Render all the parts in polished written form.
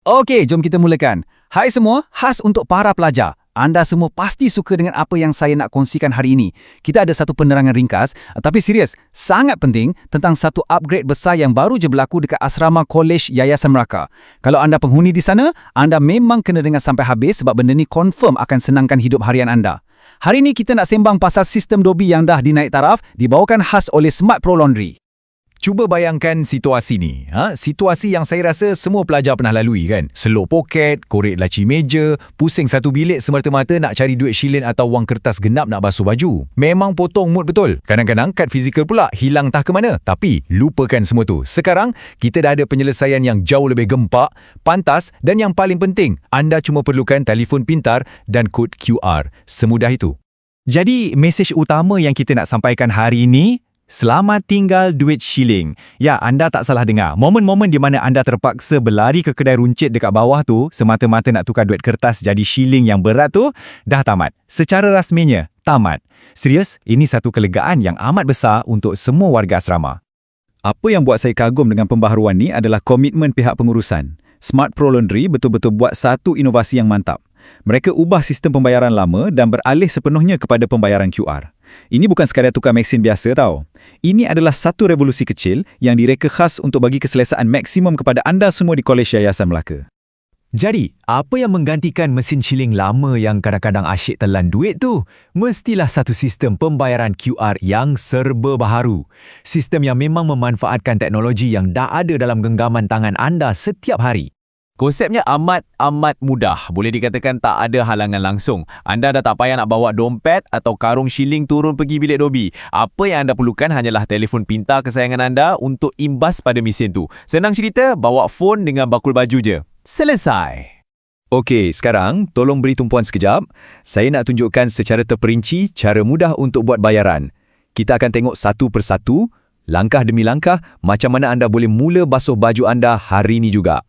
Okey, jom kita mulakan. Hai semua, khas untuk para pelajar. Anda semua pasti suka dengan apa yang saya nak kongsikan hari ini. Kita ada satu penerangan ringkas, tapi serius, sangat penting tentang satu upgrade besar yang baru je berlaku dekat asrama Kolej Yayasan Melaka. Kalau anda penghuni di sana, anda memang kena dengar sampai habis sebab benda ni confirm akan senangkan hidup harian anda. Hari ini kita nak sembang pasal sistem Dobi yang dah dinaik taraf, dibawakan khas oleh Smart Pro Laundry. Cuba bayangkan situasi ni. Situasi yang saya rasa semua pelajar pernah lalui kan. Selok poket, korek laci meja, pusing satu bilik semata-mata nak cari duit shilin atau wang kertas genap nak basuh baju. Memang potong mood betul. Kadang-kadang kad fizikal pula hilang entah ke mana. Tapi lupakan semua tu. Sekarang, kita dah ada penyelesaian yang jauh lebih gempak, pantas dan yang paling penting, anda cuma perlukan telefon pintar dan kod QR. Semudah itu. Jadi, mesej utama yang kita nak sampaikan hari ini, selamat tinggal duit shilling. Ya, anda tak salah dengar. Momen-momen di mana anda terpaksa berlari ke kedai runcit dekat bawah tu, semata-mata nak tukar duit kertas jadi shilling yang berat tu, dah tamat. Secara rasminya, tamat. Serius, ini satu kelegaan yang amat besar untuk semua warga asrama. Apa yang buat saya kagum dengan pembaharuan ni adalah komitmen pihak pengurusan. Smart Pro Laundry betul-betul buat satu inovasi yang mantap. Mereka ubah sistem pembayaran lama dan beralih sepenuhnya kepada pembayaran QR. Ini bukan sekadar tukar mesin biasa tau. Ini adalah satu revolusi kecil yang direka khas untuk bagi keselesaan maksimum kepada anda semua di Kolej Yayasan Melaka. Jadi, apa yang menggantikan mesin shilling lama yang kadang-kadang asyik telan duit tu? Mestilah satu sistem pembayaran QR yang serba baharu. Sistem yang memang memanfaatkan teknologi yang dah ada dalam genggaman tangan anda setiap hari. Konsepnya amat mudah. Boleh dikatakan tak ada halangan langsung. Anda dah tak payah nak bawa dompet atau karung shilling turun pergi bilik Dobi. Apa yang anda perlukan hanyalah telefon pintar kesayangan anda untuk imbas pada mesin tu. Senang cerita, bawa phone dengan bakul baju je. Selesai. Okey, sekarang tolong beri tumpuan sekejap. Saya nak tunjukkan secara terperinci cara mudah untuk buat bayaran. Kita akan tengok satu persatu, langkah demi langkah, macam mana anda boleh mula basuh baju anda hari ini juga.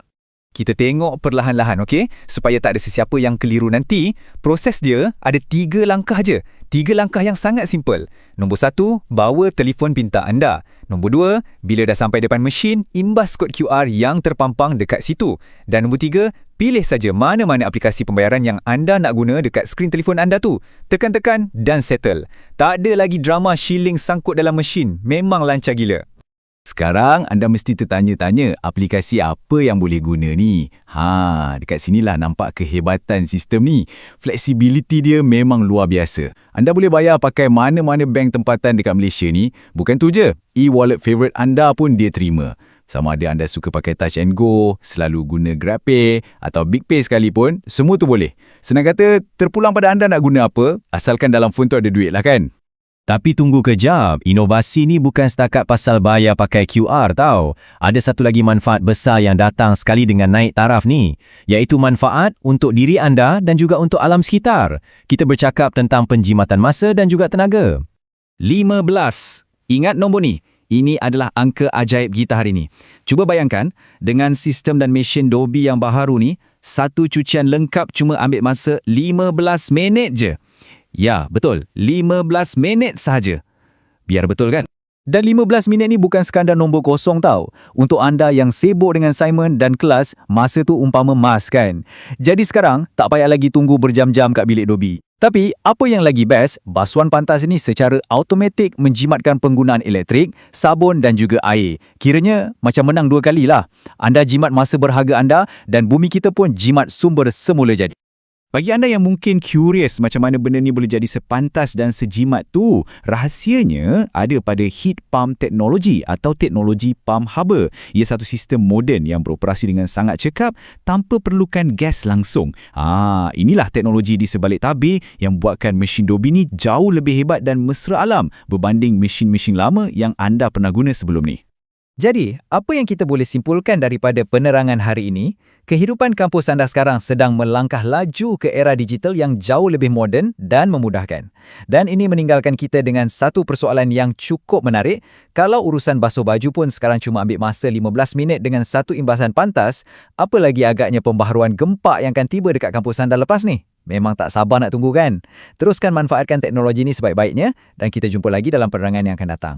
Kita tengok perlahan-lahan, okey? Supaya tak ada sesiapa yang keliru nanti, proses dia ada 3 langkah je. 3 langkah yang sangat simple. Nombor 1, bawa telefon pintar anda. Nombor 2, bila dah sampai depan mesin, imbas kod QR yang terpampang dekat situ. Dan nombor 3, pilih saja mana-mana aplikasi pembayaran yang anda nak guna dekat skrin telefon anda tu. Tekan-tekan dan settle. Tak ada lagi drama shilling sangkut dalam mesin. Memang lancar gila. Sekarang anda mesti tertanya-tanya aplikasi apa yang boleh guna ni. Dekat sinilah nampak kehebatan sistem ni. Flexibility dia memang luar biasa. Anda boleh bayar pakai mana-mana bank tempatan dekat Malaysia ni. Bukan tu je, e-wallet favourite anda pun dia terima. Sama ada anda suka pakai Touch and Go, selalu guna GrabPay atau BigPay sekalipun, semua tu boleh. Senang kata, terpulang pada anda nak guna apa, asalkan dalam phone tu ada duit lah kan. Tapi tunggu kejap, inovasi ni bukan setakat pasal bayar pakai QR tau. Ada satu lagi manfaat besar yang datang sekali dengan naik taraf ni, iaitu manfaat untuk diri anda dan juga untuk alam sekitar. Kita bercakap tentang penjimatan masa dan juga tenaga. 15. Ingat nombor ni. Ini adalah angka ajaib kita hari ni. Cuba bayangkan, dengan sistem dan mesin Dobi yang baharu ni, satu cucian lengkap cuma ambil masa 15 minit je. Ya, betul. 15 minit sahaja. Biar betul kan? Dan 15 minit ni bukan sekadar nombor kosong tau. Untuk anda yang sibuk dengan assignment dan kelas, masa tu umpama mas kan? Jadi sekarang, tak payah lagi tunggu berjam-jam kat bilik Dobi. Tapi, apa yang lagi best, basuhan pantas ni secara automatik menjimatkan penggunaan elektrik, sabun dan juga air. Kiranya macam menang 2 kali lah. Anda jimat masa berharga anda dan bumi kita pun jimat sumber semula jadi. Bagi anda yang mungkin curious macam mana benda ni boleh jadi sepantas dan sejimat tu, rahsianya ada pada heat pump teknologi atau teknologi pump haba. Ia satu sistem moden yang beroperasi dengan sangat cekap tanpa perlukan gas langsung. Inilah teknologi di sebalik tabir yang buatkan mesin Dobi ni jauh lebih hebat dan mesra alam berbanding mesin-mesin lama yang anda pernah guna sebelum ni. Jadi, apa yang kita boleh simpulkan daripada penerangan hari ini? Kehidupan kampus anda sekarang sedang melangkah laju ke era digital yang jauh lebih moden dan memudahkan. Dan ini meninggalkan kita dengan satu persoalan yang cukup menarik. Kalau urusan basuh baju pun sekarang cuma ambil masa 15 minit dengan satu imbasan pantas, apa lagi agaknya pembaharuan gempak yang akan tiba dekat kampus anda lepas ni? Memang tak sabar nak tunggu kan? Teruskan manfaatkan teknologi ini sebaik-baiknya dan kita jumpa lagi dalam penerangan yang akan datang.